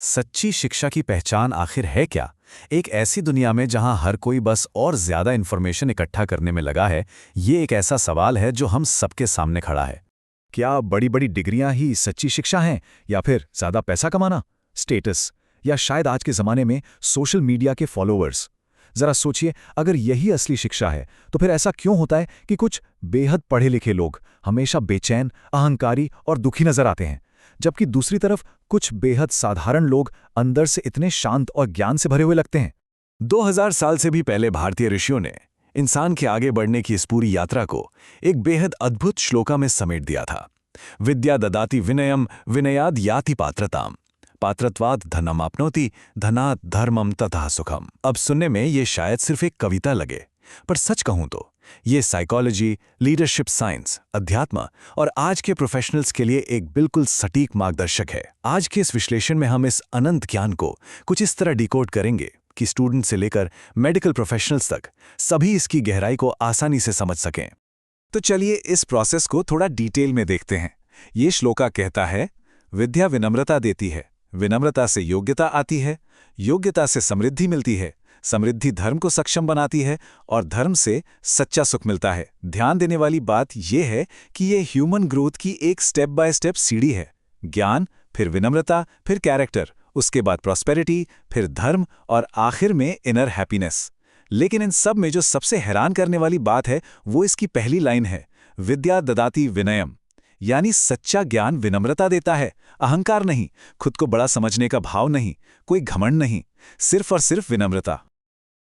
सच्ची शिक्षा की पहचान आखिर है क्या? एक ऐसी दुनिया में जहां हर कोई बस और ज्यादा इन्फॉर्मेशन इकट्ठा करने में लगा है, ये एक ऐसा सवाल है जो हम सबके सामने खड़ा है। क्या बड़ी-बड़ी डिग्रियां ही सच्ची शिक्षा हैं, या फिर ज्यादा पैसा कमाना, स्टेटस, या शायद आज के जमाने में सोशल मीडिया के फॉलोअर्स? जरा सोचिए, अगर यही असली शिक्षा है, तो फिर ऐसा क्यों होता है कि कुछ बेहद पढ़े लिखे लोग हमेशा बेचैन, अहंकारी और दुखी नजर आते हैं, जबकि दूसरी तरफ कुछ बेहद साधारण लोग अंदर से इतने शांत और ज्ञान से भरे हुए लगते हैं? 2000 साल से भी पहले भारतीय ऋषियों ने इंसान के आगे बढ़ने की इस पूरी यात्रा को एक बेहद अद्भुत श्लोका में समेट दिया था। विद्या ददाति विनयम विनयाद याति पात्रताम, पात्रत्वात् धनम आपनोति, धनात् धर्मम तथा सुखम। अब सुनने में ये शायद सिर्फ एक कविता लगे, पर सच कहूं तो ये साइकोलॉजी, लीडरशिप साइंस, अध्यात्म और आज के प्रोफेशनल्स के लिए एक बिल्कुल सटीक मार्गदर्शक है। आज के इस विश्लेषण में हम इस अनंत ज्ञान को कुछ इस तरह डिकोड करेंगे कि स्टूडेंट से लेकर मेडिकल प्रोफेशनल्स तक सभी इसकी गहराई को आसानी से समझ सकें। तो चलिए इस प्रोसेस को थोड़ा डिटेल में देखते हैं। ये श्लोका कहता है, विद्या विनम्रता देती है, विनम्रता से योग्यता आती है, योग्यता से समृद्धि मिलती है, समृद्धि धर्म को सक्षम बनाती है और धर्म से सच्चा सुख मिलता है। ध्यान देने वाली बात यह है कि यह ह्यूमन ग्रोथ की एक स्टेप बाय स्टेप सीढ़ी है। ज्ञान, फिर विनम्रता, फिर कैरेक्टर, उसके बाद प्रॉस्पेरिटी, फिर धर्म और आखिर में इनर हैप्पीनेस। लेकिन इन सब में जो सबसे हैरान करने वाली बात है वो इसकी पहली लाइन है, विद्या ददाति विनयम, यानी सच्चा ज्ञान विनम्रता देता है, अहंकार नहीं, खुद को बड़ा समझने का भाव नहीं, कोई घमंड नहीं, सिर्फ और सिर्फ विनम्रता।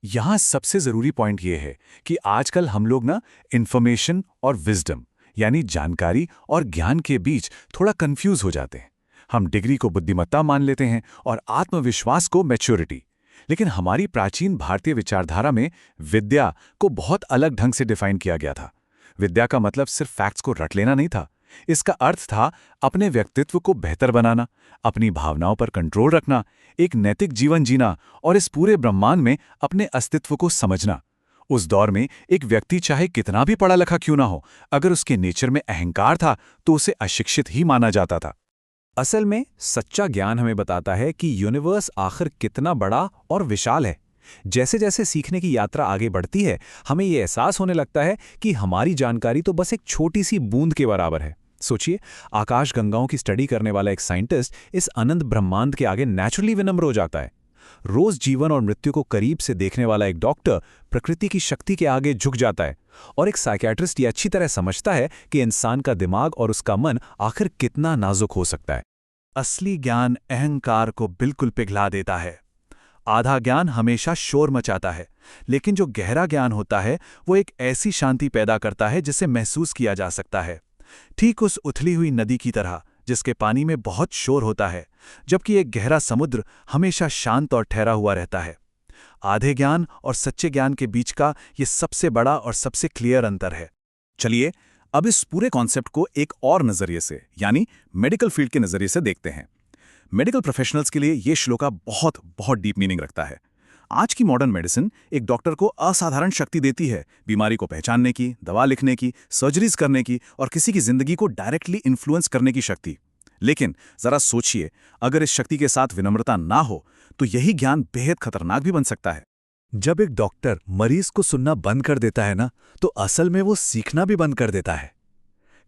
यहां सबसे जरूरी पॉइंट यह है कि आजकल हम लोग ना इन्फॉर्मेशन और विजडम, यानी जानकारी और ज्ञान के बीच थोड़ा कंफ्यूज हो जाते हैं। हम डिग्री को बुद्धिमत्ता मान लेते हैं और आत्मविश्वास को मैच्योरिटी। लेकिन हमारी प्राचीन भारतीय विचारधारा में विद्या को बहुत अलग ढंग से डिफाइन किया गया था। विद्या का मतलब सिर्फ फैक्ट्स को रट लेना नहीं था। इसका अर्थ था अपने व्यक्तित्व को बेहतर बनाना, अपनी भावनाओं पर कंट्रोल रखना, एक नैतिक जीवन जीना और इस पूरे ब्रह्मांड में अपने अस्तित्व को समझना। उस दौर में एक व्यक्ति चाहे कितना भी पढ़ा लिखा क्यों ना हो, अगर उसके नेचर में अहंकार था तो उसे अशिक्षित ही माना जाता था। असल में सच्चा ज्ञान हमें बताता है कि यूनिवर्स आखिर कितना बड़ा और विशाल है। जैसे जैसे सीखने की यात्रा आगे बढ़ती है, हमें ये एहसास होने लगता है कि हमारी जानकारी तो बस एक छोटी सी बूंद के बराबर है। सोचिए, आकाश गंगाओं की स्टडी करने वाला एक साइंटिस्ट इस अनंत ब्रह्मांड के आगे नेचुरली विनम्र हो जाता है। रोज जीवन और मृत्यु को करीब से देखने वाला एक डॉक्टर प्रकृति की शक्ति के आगे झुक जाता है। और एक साइकियाट्रिस्ट ये अच्छी तरह समझता है कि इंसान का दिमाग और उसका मन आखिर कितना नाजुक हो सकता है। असली ज्ञान अहंकार को बिल्कुल पिघला देता है। आधा ज्ञान हमेशा शोर मचाता है, लेकिन जो गहरा ज्ञान होता है वो एक ऐसी शांति पैदा करता है जिसे महसूस किया जा सकता है। ठीक उस उथली हुई नदी की तरह जिसके पानी में बहुत शोर होता है, जबकि एक गहरा समुद्र हमेशा शांत और ठहरा हुआ रहता है। आधे ज्ञान और सच्चे ज्ञान के बीच का ये सबसे बड़ा और सबसे क्लियर अंतर है। चलिए अब इस पूरे कॉन्सेप्ट को एक और नजरिए से, यानी मेडिकल फील्ड के नजरिए से देखते हैं। मेडिकल प्रोफेशनल्स के लिए ये श्लोका बहुत बहुत डीप मीनिंग रखता है। आज की मॉडर्न मेडिसिन एक डॉक्टर को असाधारण शक्ति देती है, बीमारी को पहचानने की, दवा लिखने की, सर्जरीज करने की और किसी की जिंदगी को डायरेक्टली इन्फ्लुएंस करने की शक्ति। लेकिन जरा सोचिए, अगर इस शक्ति के साथ विनम्रता ना हो तो यही ज्ञान बेहद खतरनाक भी बन सकता है। जब एक डॉक्टर मरीज को सुनना बंद कर देता है ना, तो असल में वो सीखना भी बंद कर देता है।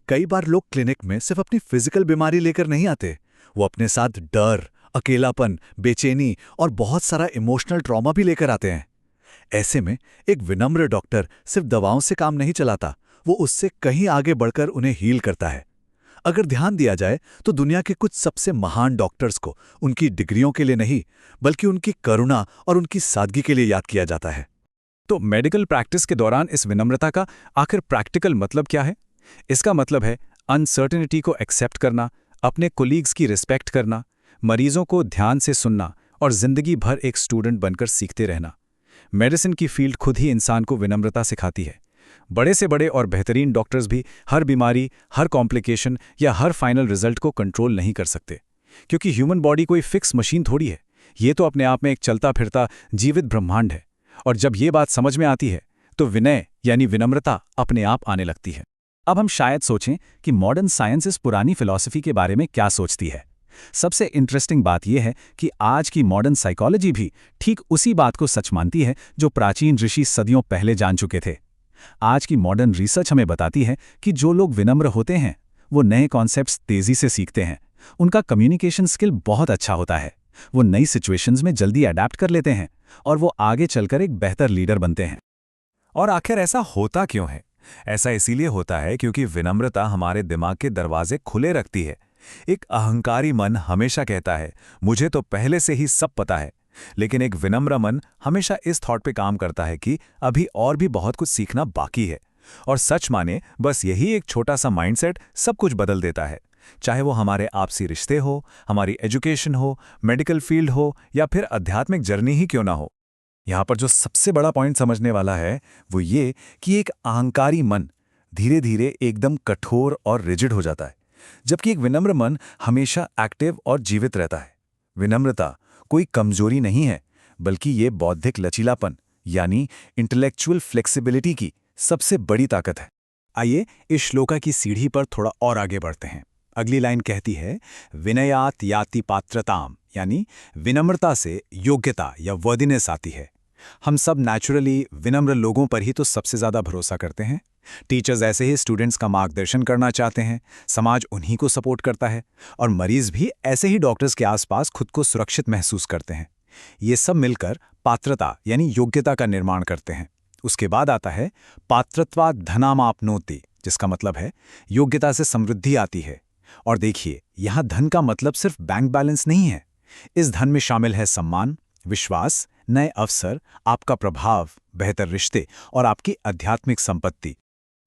कई बार लोग क्लिनिक में सिर्फ अपनी फिजिकल बीमारी लेकर नहीं आते, वो अपने साथ डर, अकेलापन, बेचैनी और बहुत सारा इमोशनल ट्रॉमा भी लेकर आते हैं। ऐसे में एक विनम्र डॉक्टर सिर्फ दवाओं से काम नहीं चलाता, वो उससे कहीं आगे बढ़कर उन्हें हील करता है। अगर ध्यान दिया जाए तो दुनिया के कुछ सबसे महान डॉक्टर्स को उनकी डिग्रियों के लिए नहीं, बल्कि उनकी करुणा और उनकी सादगी के लिए याद किया जाता है। तो मेडिकल प्रैक्टिस के दौरान इस विनम्रता का आखिर प्रैक्टिकल मतलब क्या है? इसका मतलब है अनसर्टेनिटी को एक्सेप्ट करना, अपने कोलीग्स की रिस्पेक्ट करना, मरीजों को ध्यान से सुनना और जिंदगी भर एक स्टूडेंट बनकर सीखते रहना। मेडिसिन की फील्ड खुद ही इंसान को विनम्रता सिखाती है। बड़े से बड़े और बेहतरीन डॉक्टर्स भी हर बीमारी, हर कॉम्प्लिकेशन या हर फाइनल रिजल्ट को कंट्रोल नहीं कर सकते, क्योंकि ह्यूमन बॉडी कोई फिक्स मशीन थोड़ी है। ये तो अपने आप में एक चलता फिरता जीवित ब्रह्मांड है। और जब ये बात समझ में आती है तो विनय यानी विनम्रता अपने आप आने लगती है। अब हम शायद सोचें कि मॉडर्न साइंस इस पुरानी फिलॉसफी के बारे में क्या सोचती है। सबसे इंटरेस्टिंग बात यह है कि आज की मॉडर्न साइकोलॉजी भी ठीक उसी बात को सच मानती है जो प्राचीन ऋषि सदियों पहले जान चुके थे। आज की मॉडर्न रिसर्च हमें बताती है कि जो लोग विनम्र होते हैं वो नए कॉन्सेप्ट्स तेजी से सीखते हैं, उनका कम्युनिकेशन स्किल बहुत अच्छा होता है, वो नई सिचुएशंस में जल्दी अडैप्ट कर लेते हैं और वो आगे चलकर एक बेहतर लीडर बनते हैं। और आखिर ऐसा होता क्यों है? ऐसा इसीलिए होता है क्योंकि विनम्रता हमारे दिमाग के दरवाजे खुले रखती है। एक अहंकारी मन हमेशा कहता है, मुझे तो पहले से ही सब पता है। लेकिन एक विनम्र मन हमेशा इस थॉट पे काम करता है कि अभी और भी बहुत कुछ सीखना बाकी है। और सच माने बस यही एक छोटा सा माइंडसेट सब कुछ बदल देता है। चाहे वो हमारे आपसी रिश्ते हो, हमारी एजुकेशन हो, मेडिकल फील्ड हो या फिर आध्यात्मिक जर्नी ही क्यों ना हो। यहाँ पर जो सबसे बड़ा पॉइंट समझने वाला है वो ये कि एक अहंकारी मन धीरे धीरे एकदम कठोर और रिजिड हो जाता है, जबकि एक विनम्र मन हमेशा एक्टिव और जीवित रहता है। विनम्रता कोई कमजोरी नहीं है, बल्कि ये बौद्धिक लचीलापन यानी इंटेलेक्चुअल फ्लेक्सिबिलिटी की सबसे बड़ी ताकत है। आइए इस श्लोका की सीढ़ी पर थोड़ा और आगे बढ़ते हैं। अगली लाइन कहती है, विनयात याति पात्रताम, यानी विनम्रता से योग्यता या वर्दिनेस आती है। हम सब नेचुरली विनम्र लोगों पर ही तो सबसे ज़्यादा भरोसा करते हैं। टीचर्स ऐसे ही स्टूडेंट्स का मार्गदर्शन करना चाहते हैं, समाज उन्हीं को सपोर्ट करता है और मरीज भी ऐसे ही डॉक्टर्स के आसपास खुद को सुरक्षित महसूस करते हैं। ये सब मिलकर पात्रता यानी योग्यता का निर्माण करते हैं। उसके बाद आता है पात्रत्वात् धनामाप्नोति, जिसका मतलब है योग्यता से समृद्धि आती है। और देखिए, यहाँ धन का मतलब सिर्फ बैंक बैलेंस नहीं है। इस धन में शामिल है सम्मान, विश्वास, नए अवसर, आपका प्रभाव, बेहतर रिश्ते और आपकी आध्यात्मिक संपत्ति।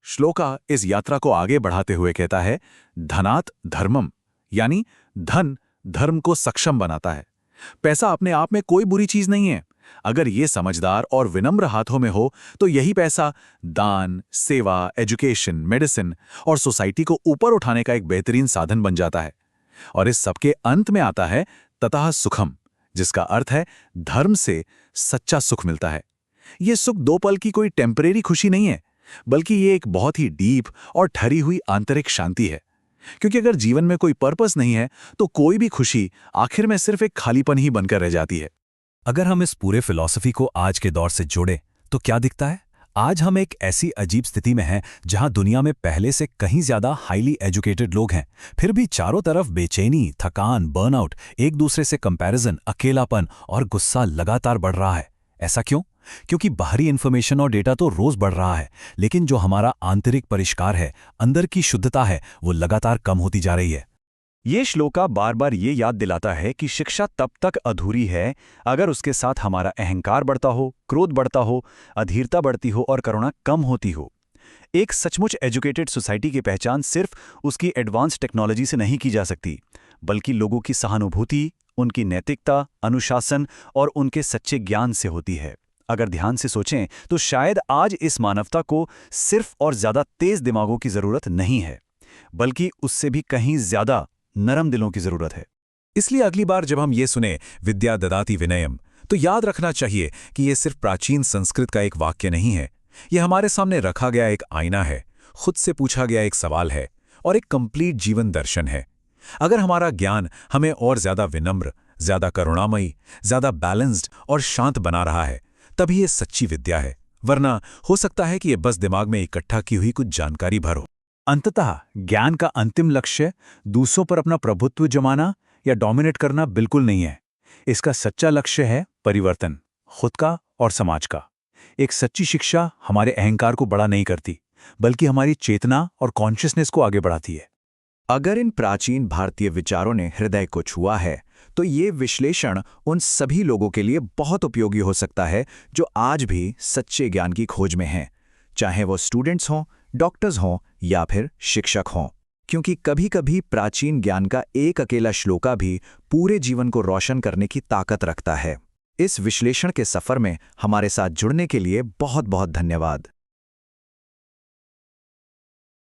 श्लोका इस यात्रा को आगे बढ़ाते हुए कहता है, धनात् धर्मम, यानी धन धर्म को सक्षम बनाता है। पैसा अपने आप में कोई बुरी चीज नहीं है। अगर ये समझदार और विनम्र हाथों में हो तो यही पैसा दान, सेवा, एजुकेशन, मेडिसिन और सोसाइटी को ऊपर उठाने का एक बेहतरीन साधन बन जाता है। और इस सबके अंत में आता है ततः सुखम, जिसका अर्थ है धर्म से सच्चा सुख मिलता है। ये सुख दो पल की कोई टेम्परेरी खुशी नहीं है, बल्कि ये एक बहुत ही डीप और ठहरी हुई आंतरिक शांति है। क्योंकि अगर जीवन में कोई पर्पस नहीं है तो कोई भी खुशी आखिर में सिर्फ एक खालीपन ही बनकर रह जाती है। अगर हम इस पूरे फिलॉसफी को आज के दौर से जोड़ें तो क्या दिखता है? आज हम एक ऐसी अजीब स्थिति में हैं जहां दुनिया में पहले से कहीं ज्यादा हाईली एजुकेटेड लोग हैं, फिर भी चारों तरफ बेचैनी, थकान, बर्नआउट, एक दूसरे से कंपैरिजन, अकेलापन और गुस्सा लगातार बढ़ रहा है। ऐसा क्यों? क्योंकि बाहरी इंफॉर्मेशन और डेटा तो रोज बढ़ रहा है, लेकिन जो हमारा आंतरिक परिष्कार है, अंदर की शुद्धता है, वो लगातार कम होती जा रही है। ये श्लोका बार बार ये याद दिलाता है कि शिक्षा तब तक अधूरी है अगर उसके साथ हमारा अहंकार बढ़ता हो, क्रोध बढ़ता हो, अधीरता बढ़ती हो और करुणा कम होती हो। एक सचमुच एजुकेटेड सोसाइटी की पहचान सिर्फ उसकी एडवांस टेक्नोलॉजी से नहीं की जा सकती, बल्कि लोगों की सहानुभूति, उनकी नैतिकता, अनुशासन और उनके सच्चे ज्ञान से होती है। अगर ध्यान से सोचें तो शायद आज इस मानवता को सिर्फ और ज्यादा तेज दिमागों की जरूरत नहीं है, बल्कि उससे भी कहीं ज्यादा नरम दिलों की जरूरत है। इसलिए अगली बार जब हम ये सुने विद्या ददाति विनयम, तो याद रखना चाहिए कि ये सिर्फ प्राचीन संस्कृत का एक वाक्य नहीं है। यह हमारे सामने रखा गया एक आईना है, खुद से पूछा गया एक सवाल है और एक कंप्लीट जीवन दर्शन है। अगर हमारा ज्ञान हमें और ज्यादा विनम्र, ज्यादा करुणामयी, ज्यादा बैलेंस्ड और शांत बना रहा है, तभी ये सच्ची विद्या है। वरना हो सकता है कि ये बस दिमाग में इकट्ठा की हुई कुछ जानकारी भर हो। अंततः ज्ञान का अंतिम लक्ष्य दूसरों पर अपना प्रभुत्व जमाना या डोमिनेट करना बिल्कुल नहीं है। इसका सच्चा लक्ष्य है परिवर्तन, खुद का और समाज का। एक सच्ची शिक्षा हमारे अहंकार को बड़ा नहीं करती, बल्कि हमारी चेतना और कॉन्शियसनेस को आगे बढ़ाती है। अगर इन प्राचीन भारतीय विचारों ने हृदय को छुआ है, तो ये विश्लेषण उन सभी लोगों के लिए बहुत उपयोगी हो सकता है जो आज भी सच्चे ज्ञान की खोज में हैं, चाहे वो स्टूडेंट्स हों, डॉक्टर्स हों या फिर शिक्षक हों। क्योंकि कभी-कभी प्राचीन ज्ञान का एक अकेला श्लोका भी पूरे जीवन को रोशन करने की ताकत रखता है। इस विश्लेषण के सफर में हमारे साथ जुड़ने के लिए बहुत बहुत धन्यवाद।